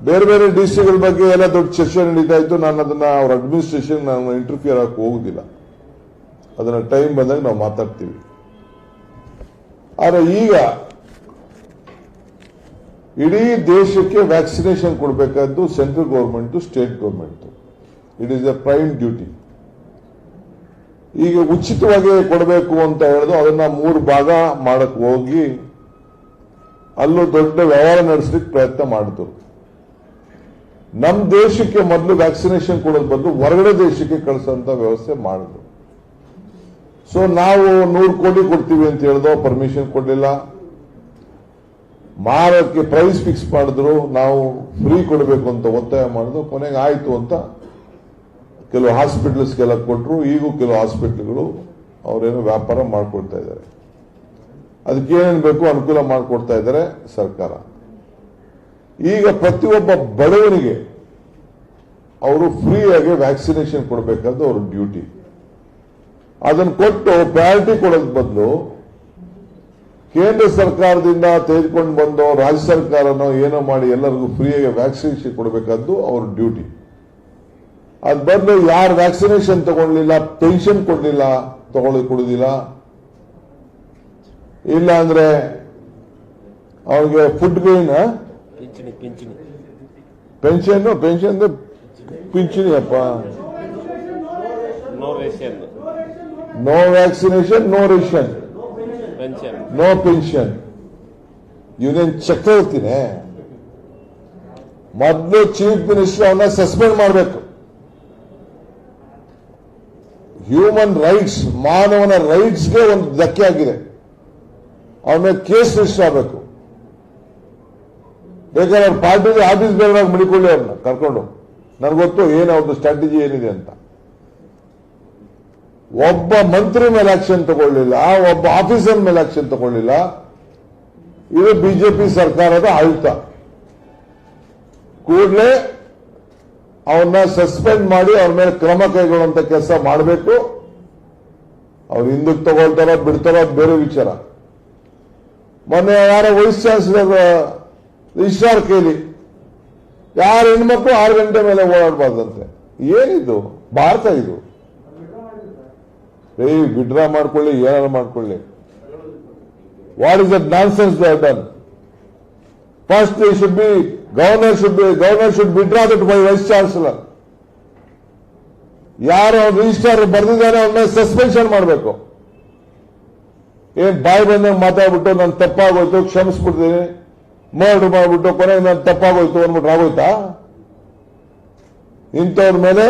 ಬೇರೆ ಬೇರೆ ಡಿಸಿಗಳ ಬಗ್ಗೆ ಎಲ್ಲ ದೊಡ್ಡ ಚರ್ಚೆ ನಡೀತಾ ಇತ್ತು. ನಾನು ಅದನ್ನ ಅವ್ರ ಅಡ್ಮಿನಿಸ್ಟ್ರೇಷನ್ ನಾನು ಇಂಟರ್ಫಿಯರ್ ಆಗಕ್ಕೆ ಹೋಗುದಿಲ್ಲ, ಅದನ್ನ ಟೈಮ್ ಬಂದಾಗ ನಾವು ಮಾತಾಡ್ತೀವಿ. ಆದ್ರೆ ಈಗ ಇಡೀ ದೇಶಕ್ಕೆ ವ್ಯಾಕ್ಸಿನೇಷನ್ ಕೊಡಬೇಕಾದ್ದು central government, state government. It is a prime duty. ಈಗ ಉಚಿತವಾಗಿ ಕೊಡಬೇಕು ಅಂತ ಹೇಳಿದ್ರು ಅದನ್ನ 3 ಭಾಗ ಮಾಡಕ್ ಹೋಗಿ ಅಲ್ಲೂ ದೊಡ್ಡ ವ್ಯವಹಾರ ನಡೆಸಲಿಕ್ಕೆ ಪ್ರಯತ್ನ ಮಾಡಿದ್ರು. ನಮ್ಮ ದೇಶಕ್ಕೆ ಮೊದಲು ವ್ಯಾಕ್ಸಿನೇಷನ್ ಕೊಡೋದು ಬದಲು ಹೊರಗಡೆ ದೇಶಕ್ಕೆ ಕಳಿಸೋಂತ ವ್ಯವಸ್ಥೆ ಮಾಡಿದ್ರು. ಸೊ ನಾವು 100 ಕೋಟಿ ಕೊಡ್ತೀವಿ ಅಂತ ಹೇಳಿದ್ರು, ಪರ್ಮಿಷನ್ ಕೊಡಲಿಲ್ಲ. ಮಾರಕ್ಕೆ ಪ್ರೈಸ್ ಫಿಕ್ಸ್ ಮಾಡಿದ್ರು, ನಾವು ಫ್ರೀ ಕೊಡಬೇಕು ಅಂತ ಒತ್ತಾಯ ಮಾಡಿದ್ರು. ಕೊನೆಗೆ ಆಯ್ತು ಅಂತ ಕೆಲವು ಹಾಸ್ಪಿಟಲ್ಸ್ಗೆಲ್ಲ ಕೊಟ್ಟರು. ಈಗೂ ಕೆಲವು ಹಾಸ್ಪಿಟಲ್ಗಳು ಅವರೇನು ವ್ಯಾಪಾರ ಮಾಡ್ಕೊಡ್ತಾ ಇದ್ದಾರೆ. ಅದಕ್ಕೇನೇನು ಬೇಕು ಅನುಕೂಲ ಮಾಡಿಕೊಡ್ತಾ ಇದ್ದಾರೆ ಸರ್ಕಾರ. ಈಗ ಪ್ರತಿಯೊಬ್ಬ ಬಡವನಿಗೆ ಅವರು ಫ್ರೀಯಾಗಿ ವ್ಯಾಕ್ಸಿನೇಷನ್ ಕೊಡಬೇಕಾದ್ದು ಅವ್ರ ಡ್ಯೂಟಿ. ಅದನ್ನು ಕೊಟ್ಟು ಪ್ರಯಾರಿಟಿ ಕೊಡೋದ್ ಬದಲು ಕೇಂದ್ರ ಸರ್ಕಾರದಿಂದ ತೆಗೆದುಕೊಂಡು ಬಂದು ರಾಜ್ಯ ಸರ್ಕಾರನೋ ಏನೋ ಮಾಡಿ ಎಲ್ಲರಿಗೂ ಫ್ರೀಯಾಗಿ ವ್ಯಾಕ್ಸಿನೇಷನ್ ಕೊಡಬೇಕಾದ್ದು ಅವ್ರ ಡ್ಯೂಟಿ. ಅದ್ ಬದಲು ಯಾರು ವ್ಯಾಕ್ಸಿನೇಷನ್ ತಗೊಳ್ಳಿಲ್ಲ, ಪೆನ್ಷನ್ ಕೊಡಲಿಲ್ಲ, ಕೊಡುದಿಲ್ಲ, ಇಲ್ಲ ಅಂದ್ರೆ ಅವ್ರಿಗೆ ಫುಡ್ ಗೈನ್, ಪೆನ್ಷನ್ ಪಿಂಚಣಿ ಅಪ್ಪ, no vaccination, no ration, no pension. ಇವನೇನ್ ಚಕ್ರವರ್ತಿನೇ? ಮೊದಲು ಚೀಫ್ ಮಿನಿಸ್ಟರ್ ಅವನ್ನ ಸಸ್ಪೆಂಡ್ ಮಾಡಬೇಕು. ಹ್ಯೂಮನ್ ರೈಟ್ಸ್, ಮಾನವನ ರೈಟ್ಸ್ಗೆ ಒಂದು ಧಕ್ಕೆ ಆಗಿದೆ. ಅವನ ಮೇಲೆ ಕೇಸ್ ರಿಜಿಸ್ಟರ್ ಆಗಬೇಕು. ಬೇಕಾದ್ರೆ ಅವ್ರ ಪಾರ್ಟಿ ಆಫೀಸ್ ಬೇರೆ ಮಡಿಕೊಳ್ಳಿ ಅವ್ರನ್ನ ಕರ್ಕೊಂಡು. ನನಗೊತ್ತು ಏನು ಅವ್ರದ್ದು ಸ್ಟ್ರಾಟಜಿ ಏನಿದೆ ಅಂತ. ಒಬ್ಬ ಮಂತ್ರಿ ಮೇಲೆ ಆಕ್ಷನ್ ತಗೊಳ್ಳಿಲ್ಲ, ಒಬ್ಬ ಆಫೀಸರ್ ಮೇಲೆ ಆಕ್ಷನ್ ತಗೊಳ್ಳಿಲ್ಲ. ಇದು ಬಿಜೆಪಿ ಸರ್ಕಾರದ ಆಯುಕ್ತ. ಕೂಡಲೇ ಅವನ್ನ ಸಸ್ಪೆಂಡ್ ಮಾಡಿ ಅವ್ರ ಮೇಲೆ ಕ್ರಮ ಕೈಗೊಳ್ಳುವಂತ ಕೆಲಸ ಮಾಡಬೇಕು. ಅವ್ರು ಹಿಂದಕ್ಕೆ ತಗೊಳ್ತಾರ ಬಿಡ್ತಾರ ಬೇರೆ ವಿಚಾರ. ಮೊನ್ನೆ ಯಾರ ವೈಸ್ ಚಾನ್ಸಲರ್ ರಿಜಿಸ್ಟ್ರಾರ್ ಕೇಳಿ ಯಾರ ಹೆಣ್ಮಕ್ಳು 6 ಗಂಟೆ ಮೇಲೆ ಓಡಾಡಬಾರ್ದಂತೆ. ಏನಿದು ಭಾರತ ಇದು? ವಿಡ್ರಾ ಮಾಡ್ಕೊಳ್ಳಿ, ಏನಾರು ಮಾಡ್ಕೊಳ್ಳಿ. What is that nonsense they have done? First they should be governor should withdraw that by vice chancellor. ಯಾರು ರಿಜಿಸ್ಟ್ರಾರ್ ಬರೆದಿದ್ದಾರೆ ಅವ್ರ ಮೇಲೆ ಸಸ್ಪೆನ್ಷನ್ ಮಾಡಬೇಕು. ಏನ್ ಬಾಯಿ ಬಂದಂಗೆ ಮಾತಾಡ್ಬಿಟ್ಟು ನಾನು ತಪ್ಪಾಗೋಯ್ತು ಕ್ಷಮಿಸ್ಬಿಡ್ತೀನಿ, ಮರ್ಡರ್ ಮಾಡ್ಬಿಟ್ಟು ಕೊನೆಗೆ ನಾನು ತಪ್ಪಾಗೋಯ್ತು ಅಂದ್ಬಿಟ್ರೆ ಆಗೋಯ್ತಾ? ಇಂಥವ್ರ ಮೇಲೆ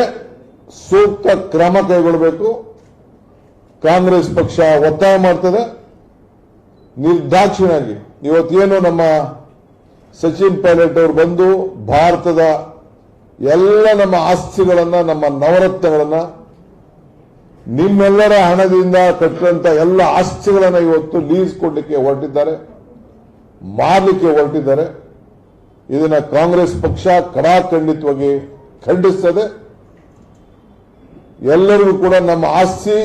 ಸೂಕ್ತ ಕ್ರಮ ಕೈಗೊಳ್ಳಬೇಕು. ಕಾಂಗ್ರೆಸ್ ಪಕ್ಷ ಒತ್ತಾಯ ಮಾಡ್ತದೆ ನಿರ್ದಾಕ್ಷಿಣ್ಯವಾಗಿ. ಇವತ್ತೇನು ನಮ್ಮ ಸಚಿನ್ ಪೈಲಟ್ ಅವರು ಬಂದು ಭಾರತದ ಎಲ್ಲ ನಮ್ಮ ಆಸ್ತಿಗಳನ್ನ, ನಮ್ಮ ನವರತ್ನಗಳನ್ನ, ನಿಮ್ಮೆಲ್ಲರ ಹಣದಿಂದ ಕಟ್ಟಿದಂತ ಎಲ್ಲ ಆಸ್ತಿಗಳನ್ನ ಇವತ್ತು ಲೀಸ್ ಕೊಡ್ಲಿಕ್ಕೆ ಹೊರಟಿದ್ದಾರೆ, ಮಾರಲಿಕ್ಕೆ ಹೊರಟಿದ್ದಾರೆ. ಇದನ್ನ ಕಾಂಗ್ರೆಸ್ ಪಕ್ಷ ಕಡಾಖಂಡಿತವಾಗಿ ಖಂಡಿಸ್ತದೆ. ಎಲ್ಲರಿಗೂ ಕೂಡ ನಮ್ಮ ಆಸ್ತಿ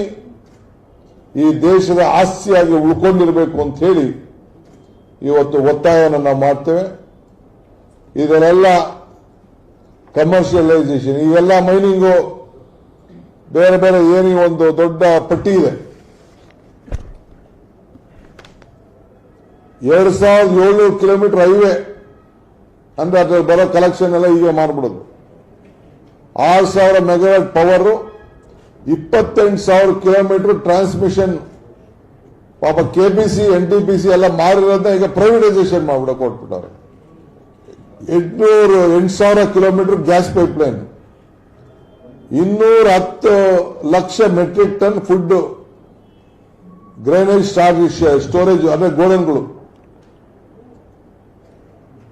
ಈ ದೇಶದ ಆಸ್ತಿಯಾಗಿ ಉಳ್ಕೊಂಡಿರಬೇಕು ಅಂತ ಹೇಳಿ ಇವತ್ತು ಒತ್ತಾಯವನ್ನು ನಾವು ಮಾಡ್ತೇವೆ. ಇದನ್ನೆಲ್ಲ ಕಮರ್ಷಿಯಲೈಸೇಷನ್, ಇವೆಲ್ಲ ಮೈನಿಂಗು ಬೇರೆ ಬೇರೆ ಏನಿ ಒಂದು ದೊಡ್ಡ ಪಟ್ಟಿ ಇದೆ. 2700 ಕಿಲೋಮೀಟರ್ ಹೈವೇ ಅಂದ್ರೆ ಅದ್ರಲ್ಲಿ ಬರೋ ಕಲೆಕ್ಷನ್ ಎಲ್ಲ ಈಗ ಮಾಡ್ಬಿಡೋದು. 6000 ಮೆಗಾವ್ಯಾಟ್ ಪವರ್, 28,000 ಕಿಲೋಮೀಟರ್ ಟ್ರಾನ್ಸ್ಮಿಷನ್. ಪಾಪ ಕೆಪಿಸಿ NTPC ಎಲ್ಲ ಮಾರಿರೋದನ್ನ ಈಗ ಪ್ರೈವೇಟೈಸೇಷನ್ ಮಾಡ್ಬಿಡೋ ಕೊಟ್ಬಿಟ್ಟವ್ರೆ. 8,000 kilometre gas pipeline, 210 lakh metric ton food grainage storage ಅಂದ್ರೆ ಗೋಡನ್ಗಳು,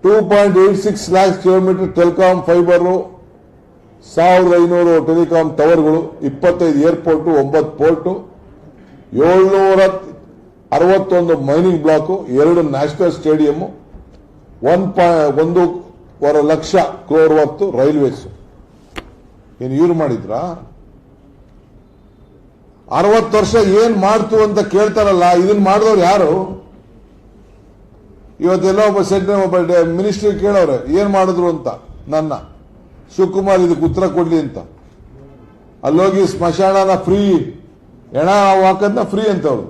2.86 lakhs kilometre telecom fibre, 1500 telecom ಟವರ್ಗಳು, 25 airport, 9 port, 761 mining block, 2 national stadium, 1.1 lakh crore worth railways. ಏನು ಇವ್ರು ಮಾಡಿದ್ರ? 60 ವರ್ಷ ಏನ್ ಮಾಡ್ತು ಅಂತ ಕೇಳ್ತಾರಲ್ಲ, ಇದನ್ನ ಮಾಡಿದವ್ರು ಯಾರು? ಇವತ್ತೆಲ್ಲ ಒಬ್ಬ ಮಿನಿಸ್ಟ್ರಿ ಕೇಳವ್ರೆ ಏನ್ ಮಾಡಿದ್ರು ಅಂತ. ನನ್ನ ಶಿವಕುಮಾರ್ ಇದಕ್ಕೆ ಉತ್ತರ ಕೊಡ್ಲಿ ಅಂತ ಅಲ್ಲೋಗಿ ಸ್ಮಶಾನನ ಫ್ರೀ, ಹೆಣ ಹಾಕದ್ನ ಫ್ರೀ ಅಂತ ಅವ್ರು.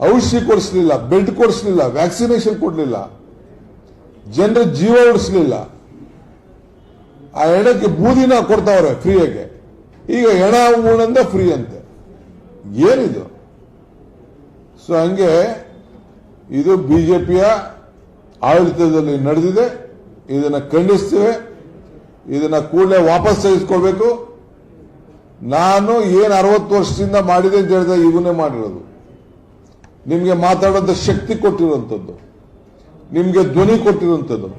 ಔಷಧಿ ಕೊಡಿಸ್ಲಿಲ್ಲ, ಬೆಡ್ ಕೊಡಿಸ್ಲಿಲ್ಲ, ವ್ಯಾಕ್ಸಿನೇಷನ್ ಕೊಡ್ಲಿಲ್ಲ, ಜನರ ಜೀವ ಉಳಿಸ್ಲಿಲ್ಲ. ಆ ಹೆಣಕ್ಕೆ ಬೂದಿನ ಕೊಡ್ತಾವ್ರೆ ಫ್ರೀಯಾಗೆ. ಈಗ ಹೆಣ ಉಣ್ಣಂದ ಫ್ರೀ ಅಂತೆ. ಏನಿದು? ಸೊ ಹಂಗೆ ಇದು ಬಿಜೆಪಿಯ ಆಡಳಿತದಲ್ಲಿ ನಡೆದಿದೆ. ಇದನ್ನ ಖಂಡಿಸ್ತೇವೆ. ಇದನ್ನ ಕೂಡಲೇ ವಾಪಸ್ ತೆಗೆದುಕೊಳ್ಬೇಕು. ನಾನು ಏನು 60 ವರ್ಷದಿಂದ ಮಾಡಿದೆ ಅಂತ ಹೇಳಿದ್ರೆ ಇವನ್ನೇ ಮಾಡಿರೋದು. ನಿಮ್ಗೆ ಮಾತಾಡೋಂಥ ಶಕ್ತಿ ಕೊಟ್ಟಿರುವಂಥದ್ದು, ನಿಮ್ಗೆ ಧ್ವನಿ ಕೊಟ್ಟಿರುವಂಥದ್ದು,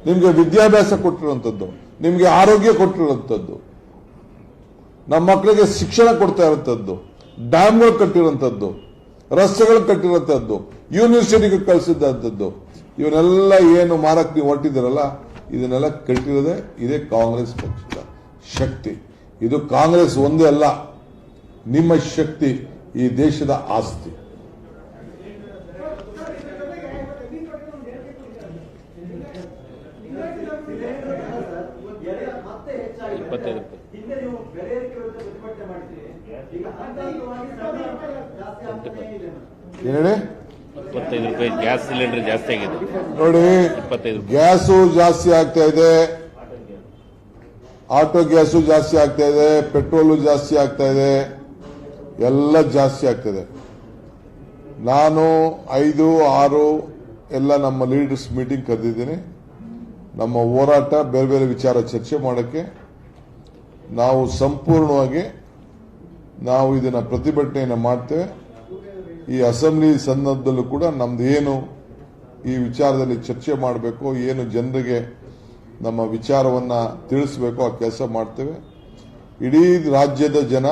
ನಿಮ್ಗೆ ವಿದ್ಯಾಭ್ಯಾಸ ಕೊಟ್ಟಿರುವಂಥದ್ದು, ನಿಮ್ಗೆ ಆರೋಗ್ಯ ಕೊಟ್ಟಿರುವಂಥದ್ದು, ನಮ್ಮ ಮಕ್ಕಳಿಗೆ ಶಿಕ್ಷಣ ಕೊಡ್ತಾ ಇರುವಂಥದ್ದು, ಡ್ಯಾಮ್ಗಳು ಕಟ್ಟಿರುವಂಥದ್ದು, ರಸ್ತೆಗಳು ಕಟ್ಟಿರುವಂಥದ್ದು, ಯೂನಿವರ್ಸಿಟಿಗೆ ಕಳಿಸಿದಂಥದ್ದು, ಇವನ್ನೆಲ್ಲ ಏನು ಮಾರಕ್ ನೀವು ಹೊರಟಿದ್ದೀರಲ್ಲ, ಇದನ್ನೆಲ್ಲ ಕಟ್ಟಿರೋದೇ ಇದೇ ಕಾಂಗ್ರೆಸ್ ಪಕ್ಷದ ಶಕ್ತಿ. ಇದು ಕಾಂಗ್ರೆಸ್ ಒಂದೇ ಅಲ್ಲ, ನಿಮ್ಮ ಶಕ್ತಿ, ಈ ದೇಶದ ಆಸ್ತಿ. ಹಿಂದೆ ನೀವು ಬೆಲೆ ಏರಿಕೆ ವಿರುದ್ಧ ಪ್ರತಿಭಟನೆ ಮಾಡಿದ್ರಿ, ಈಗ ಹಂತವಾಗಿ ಜಾಸ್ತಿ ಆಗ್ತಾನೆ ಇದೆ. ಏನ್ ಹೇಳಿ? 25 ರೂಪಾಯಿ ಗ್ಯಾಸ್ ಸಿಲಿಂಡರ್ ಜಾಸ್ತಿ ಆಗಿದೆ ನೋಡಿ. 25 ಗ್ಯಾಸು ಜಾಸ್ತಿ ಆಗ್ತಾ ಇದೆ, ಆಟೋ ಗ್ಯಾಸು ಜಾಸ್ತಿ ಆಗ್ತಾ ಇದೆ, ಪೆಟ್ರೋಲು ಜಾಸ್ತಿ ಆಗ್ತಾ ಇದೆ, ಎಲ್ಲ ಜಾಸ್ತಿ ಆಗ್ತದೆ. ನಾನು 5, 6 ಎಲ್ಲ ನಮ್ಮ ಲೀಡರ್ಸ್ ಮೀಟಿಂಗ್ ಕರೆದಿದ್ದೀನಿ. ನಮ್ಮ ಹೋರಾಟ ಬೇರೆ ಬೇರೆ ವಿಚಾರ ಚರ್ಚೆ ಮಾಡೋಕ್ಕೆ ನಾವು ಸಂಪೂರ್ಣವಾಗಿ ನಾವು ಇದನ್ನ ಪ್ರತಿಭಟನೆಯನ್ನು ಮಾಡ್ತೇವೆ. ಈ ಅಸೆಂಬ್ಲಿ ಸಂದರ್ಭದಲ್ಲೂ ಕೂಡ ನಮ್ದು ಏನು ಈ ವಿಚಾರದಲ್ಲಿ ಚರ್ಚೆ ಮಾಡಬೇಕು, ಏನು ಜನರಿಗೆ ನಮ್ಮ ವಿಚಾರವನ್ನ ತಿಳಿಸಬೇಕು ಆ ಕೆಲಸ ಮಾಡ್ತೇವೆ. ಇಡೀ ರಾಜ್ಯದ ಜನ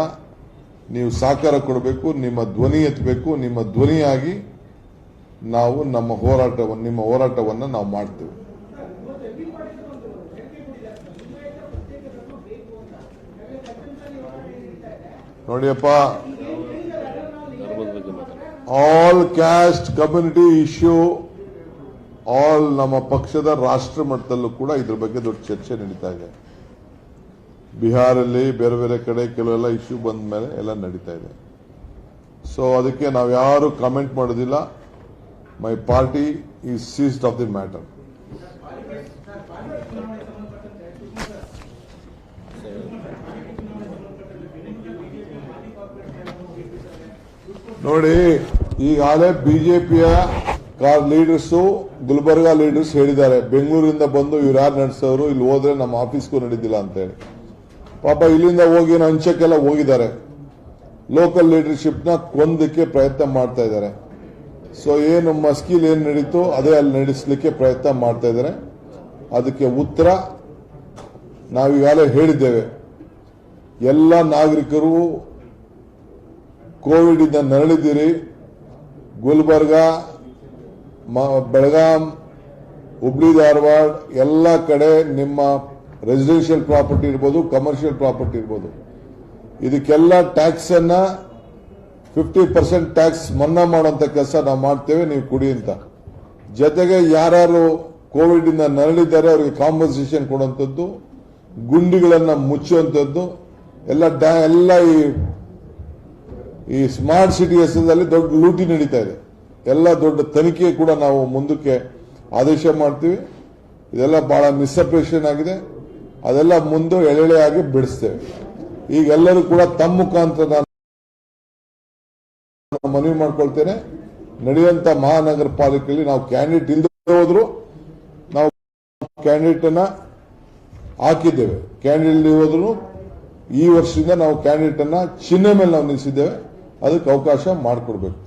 ನೀವು ಸಹಕಾರ ಕೊಡಬೇಕು, ನಿಮ್ಮ ಧ್ವನಿ ಎತ್ತಬೇಕು. ನಿಮ್ಮ ಧ್ವನಿಯಾಗಿ ನಾವು ನಿಮ್ಮ ಹೋರಾಟವನ್ನು ನಾವು ಮಾಡ್ತೇವೆ. ನೋಡಿಯಪ್ಪ, all caste community issue all ನಮ್ಮ ಪಕ್ಷದ ರಾಷ್ಟ್ರ ಮಟ್ಟದಲ್ಲೂ ಕೂಡ ಇದ್ರ ಬಗ್ಗೆ ದೊಡ್ಡ ಚರ್ಚೆ ನಡೀತಾ ಇದೆ. ಬಿಹಾರಲ್ಲಿ ಬೇರೆ ಬೇರೆ ಕಡೆ ಕೆಲವೆಲ್ಲ ಇಶ್ಯೂ ಬಂದ ಮೇಲೆ ಎಲ್ಲ ನಡೀತಾ ಇದೆ. ಸೊ ಅದಕ್ಕೆ ನಾವು ಯಾರು ಕಾಮೆಂಟ್ ಮಾಡೋದಿಲ್ಲ. My party is seized of the matter. ನೋಡಿ, ಈಗಾಗಲೇ ಬಿಜೆಪಿಯ ಲೀಡರ್ಸು ಗುಲ್ಬರ್ಗಾ ಲೀಡರ್ಸ್ ಹೇಳಿದ್ದಾರೆ, ಬೆಂಗಳೂರಿಂದ ಬಂದು ಇವ್ರು ಯಾರು ನಡೆಸೋರು, ಇಲ್ಲಿ ಹೋದ್ರೆ ನಮ್ಮ ಆಫೀಸ್ಗೂ ನಡೀತಿಲ್ಲ ಅಂತ ಹೇಳಿ. ಪಾಪ ಇಲ್ಲಿಂದ ಹೋಗಿ ಅಂಚಕ್ಕೆಲ್ಲ ಹೋಗಿದ್ದಾರೆ. ಲೋಕಲ್ ಲೀಡರ್ಶಿಪ್ ನ ಕೊಂದಕ್ಕೆ ಪ್ರಯತ್ನ ಮಾಡ್ತಾ ಇದ್ದಾರೆ. ಸೊ ಏನು ಮಸ್ಕಿಲ್ ಏನ್ ನಡೀತು ಅದೇ ಅಲ್ಲಿ ನಡೆಸಲಿಕ್ಕೆ ಪ್ರಯತ್ನ ಮಾಡ್ತಾ ಇದ್ದಾರೆ. ಅದಕ್ಕೆ ಉತ್ತರ ನಾವೀಗಾಗಲೇ ಹೇಳಿದ್ದೇವೆ. ಎಲ್ಲ ನಾಗರಿಕರು ಕೋವಿಡ್ ಇಂದ ನರಳಿದ್ದೀರಿ. ಗುಲ್ಬರ್ಗಾ, ಬೆಳಗಾಂ, ಹುಬ್ಳಿ, ಧಾರವಾಡ ಎಲ್ಲ ಕಡೆ ನಿಮ್ಮ ರೆಸಿಡೆನ್ಷಿಯಲ್ ಪ್ರಾಪರ್ಟಿ ಇರ್ಬೋದು, ಕಮರ್ಷಿಯಲ್ ಪ್ರಾಪರ್ಟಿ ಇರ್ಬೋದು, ಇದಕ್ಕೆಲ್ಲ ಟ್ಯಾಕ್ಸ್ ಅನ್ನ 50% ಟ್ಯಾಕ್ಸ್ ಮನ್ನಾ ಮಾಡುವಂತ ಕೆಲಸ ನಾವು ಮಾಡ್ತೇವೆ. ನೀವು ಕುಡಿ ಅಂತ. ಜೊತೆಗೆ ಯಾರು ಕೋವಿಡ್ ಇಂದ ನರಳಿದ್ದಾರೆ ಅವರಿಗೆ ಕಾಂಪನ್ಸೇಷನ್ ಕೊಡುವಂಥದ್ದು, ಗುಂಡಿಗಳನ್ನ ಮುಚ್ಚುವಂಥದ್ದು ಎಲ್ಲ ಈ ಸ್ಮಾರ್ಟ್ ಸಿಟಿ ಹೆಸರಲ್ಲಿ ದೊಡ್ಡ ಲೂಟಿ ನಡೀತಾ ಇದೆ. ಎಲ್ಲ ದೊಡ್ಡ ತನಿಖೆ ಕೂಡ ನಾವು ಮುಂದಕ್ಕೆ ಆದೇಶ ಮಾಡ್ತೀವಿ. ಇದೆಲ್ಲ ಬಹಳ ಮಿಸ್ಅಪ್ರೇಷನ್ ಆಗಿದೆ. ಅದೆಲ್ಲ ಮುಂದೆ ಎಳೆಯಾಗಿ ಬಿಡಿಸ್ತೇವೆ. ಈಗ ಎಲ್ಲರೂ ಕೂಡ ತಮ್ಮ ಮುಖಾಂತರ ನಾನು ಮನವಿ ಮಾಡ್ಕೊಳ್ತೇನೆ. ನಡೆಯುವಂತ ಮಹಾನಗರ ಪಾಲಿಕೆಯಲ್ಲಿ ನಾವು ಕ್ಯಾಂಡಿಡೇಟ್ ಇಲ್ಲದೆ ಹೋದ್ರು ನಾವು ಕ್ಯಾಂಡಿಡೇಟ್ ಅನ್ನ ಹಾಕಿದ್ದೇವೆ. ಕ್ಯಾಂಡಿಡೇಟ್ ಹೋದ್ರು ಈ ವರ್ಷದಿಂದ ನಾವು ಕ್ಯಾಂಡಿಡೇಟ್ ಅನ್ನ ಚಿಹ್ನೆ ಮೇಲೆ ನಾವು ನಿಲ್ಲಿಸಿದ್ದೇವೆ. ಅದಕ್ಕೆ ಅವಕಾಶ ಮಾಡಿಕೊಡ್ಬೇಕು.